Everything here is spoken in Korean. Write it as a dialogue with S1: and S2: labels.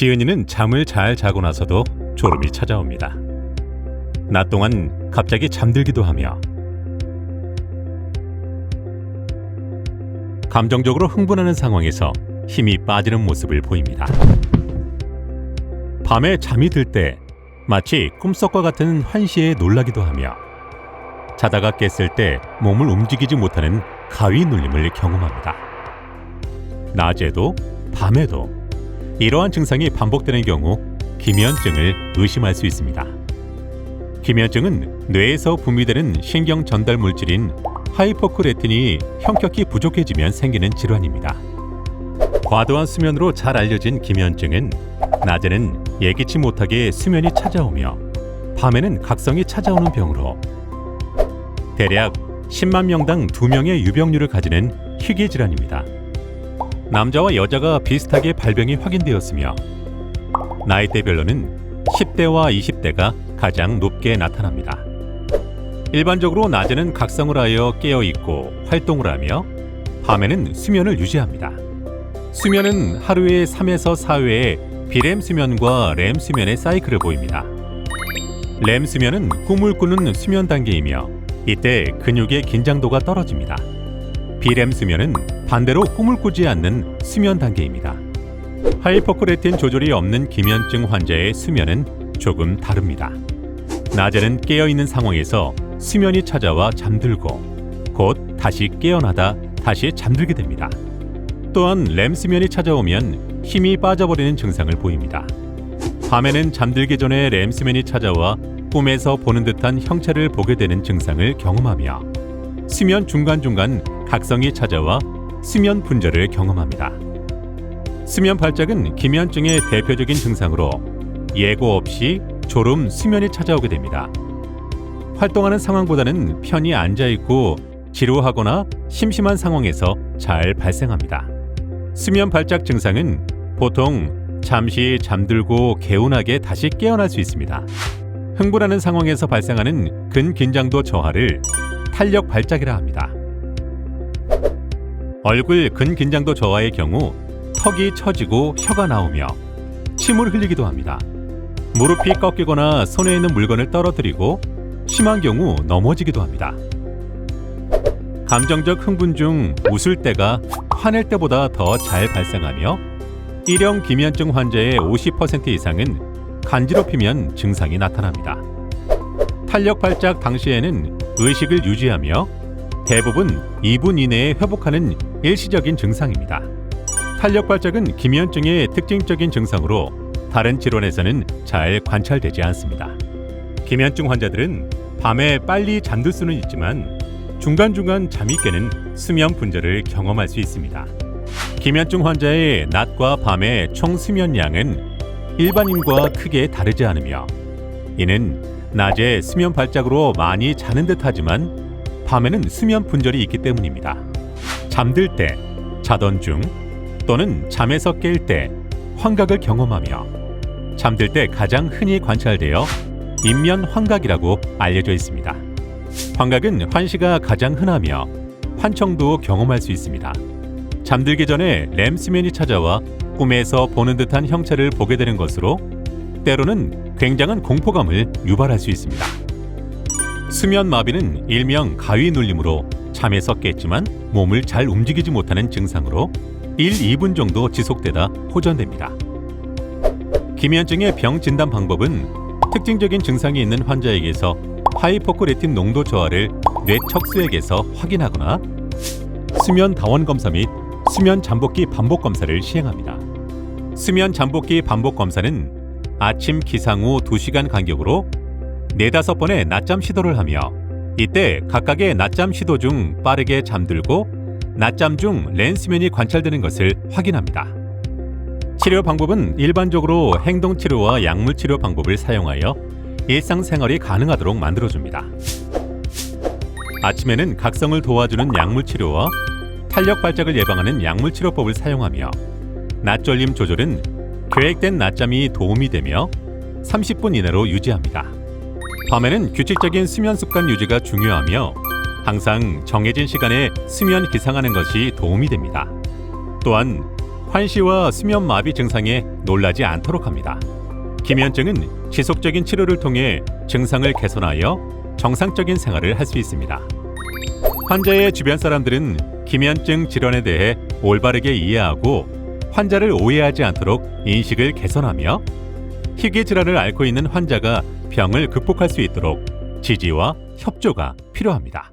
S1: 지은이는 잠을 잘 자고 나서도 졸음이 찾아옵니다. 낮 동안 갑자기 잠들기도 하며 감정적으로 흥분하는 상황에서 힘이 빠지는 모습을 보입니다. 밤에 잠이 들 때 마치 꿈속과 같은 환시에 놀라기도 하며 자다가 깼을 때 몸을 움직이지 못하는 가위 눌림을 경험합니다. 낮에도 밤에도 이러한 증상이 반복되는 경우 기면증을 의심할 수 있습니다. 기면증은 뇌에서 분비되는 신경 전달 물질인 하이포크레틴이 형격히 부족해지면 생기는 질환입니다. 과도한 수면으로 잘 알려진 기면증은 낮에는 예기치 못하게 수면이 찾아오며 밤에는 각성이 찾아오는 병으로 대략 10만 명당 2명의 유병률을 가지는 희귀 질환입니다. 남자와 여자가 비슷하게 발병이 확인되었으며 나이대별로는 10대와 20대가 가장 높게 나타납니다. 일반적으로 낮에는 각성을 하여 깨어있고 활동을 하며 밤에는 수면을 유지합니다. 수면은 하루에 3에서 4회의 비렘 수면과 렘 수면의 사이클을 보입니다. 렘 수면은 꿈을 꾸는 수면 단계이며 이때 근육의 긴장도가 떨어집니다. 비렘 수면은 반대로 꿈을 꾸지 않는 수면 단계입니다. 하이포크레틴 조절이 없는 기면증 환자의 수면은 조금 다릅니다. 낮에는 깨어있는 상황에서 수면이 찾아와 잠들고 곧 다시 깨어나다 다시 잠들게 됩니다. 또한 렘 수면이 찾아오면 힘이 빠져버리는 증상을 보입니다. 밤에는 잠들기 전에 렘 수면이 찾아와 꿈에서 보는 듯한 형체를 보게 되는 증상을 경험하며 수면 중간중간 각성이 찾아와 수면 분절을 경험합니다. 수면 발작은 기면증의 대표적인 증상으로 예고 없이 졸음, 수면이 찾아오게 됩니다. 활동하는 상황보다는 편히 앉아있고 지루하거나 심심한 상황에서 잘 발생합니다. 수면 발작 증상은 보통 잠시 잠들고 개운하게 다시 깨어날 수 있습니다. 흥분하는 상황에서 발생하는 근긴장도 저하를 탄력 발작이라 합니다. 얼굴 근긴장도 저하의 경우 턱이 처지고 혀가 나오며 침을 흘리기도 합니다. 무릎이 꺾이거나 손에 있는 물건을 떨어뜨리고 심한 경우 넘어지기도 합니다. 감정적 흥분 중 웃을 때가 화낼 때보다 더 잘 발생하며 일형 기면증 환자의 50% 이상은 간지럽히면 증상이 나타납니다. 탄력 발작 당시에는 의식을 유지하며 대부분 2분 이내에 회복하는 일시적인 증상입니다. 탄력 발작은 기면증의 특징적인 증상으로 다른 질환에서는 잘 관찰되지 않습니다. 기면증 환자들은 밤에 빨리 잠들 수는 있지만 중간중간 잠이 깨는 수면 분절을 경험할 수 있습니다. 기면증 환자의 낮과 밤의 총 수면량은 일반인과 크게 다르지 않으며 이는 낮에 수면 발작으로 많이 자는 듯하지만 밤에는 수면 분절이 있기 때문입니다. 잠들 때, 자던 중 또는 잠에서 깰 때 환각을 경험하며 잠들 때 가장 흔히 관찰되어 인면 환각이라고 알려져 있습니다. 환각은 환시가 가장 흔하며 환청도 경험할 수 있습니다. 잠들기 전에 렘 수면이 찾아와 꿈에서 보는 듯한 형체를 보게 되는 것으로 때로는 굉장한 공포감을 유발할 수 있습니다. 수면 마비는 일명 가위 눌림으로 잠에서 깼지만 몸을 잘 움직이지 못하는 증상으로 1, 2분 정도 지속되다 호전됩니다. 기면증의 병 진단 방법은 특징적인 증상이 있는 환자에게서 하이포크레틴 농도 저하를 뇌 척수액에서 확인하거나 수면 다원 검사 및 수면 잠복기 반복 검사를 시행합니다. 수면 잠복기 반복 검사는 아침 기상 후 2시간 간격으로 4-5번의 낮잠 시도를 하며 이때 각각의 낮잠 시도 중 빠르게 잠들고 낮잠 중 렘 수면이 관찰되는 것을 확인합니다. 치료 방법은 일반적으로 행동치료와 약물치료 방법을 사용하여 일상생활이 가능하도록 만들어줍니다. 아침에는 각성을 도와주는 약물치료와 탄력 발작을 예방하는 약물치료법을 사용하며 낮졸림 조절은 계획된 낮잠이 도움이 되며 30분 이내로 유지합니다. 밤에는 규칙적인 수면 습관 유지가 중요하며 항상 정해진 시간에 수면 기상하는 것이 도움이 됩니다. 또한 환시와 수면 마비 증상에 놀라지 않도록 합니다. 기면증은 지속적인 치료를 통해 증상을 개선하여 정상적인 생활을 할 수 있습니다. 환자의 주변 사람들은 기면증 질환에 대해 올바르게 이해하고 환자를 오해하지 않도록 인식을 개선하며 희귀 질환을 앓고 있는 환자가 병을 극복할 수 있도록 지지와 협조가 필요합니다.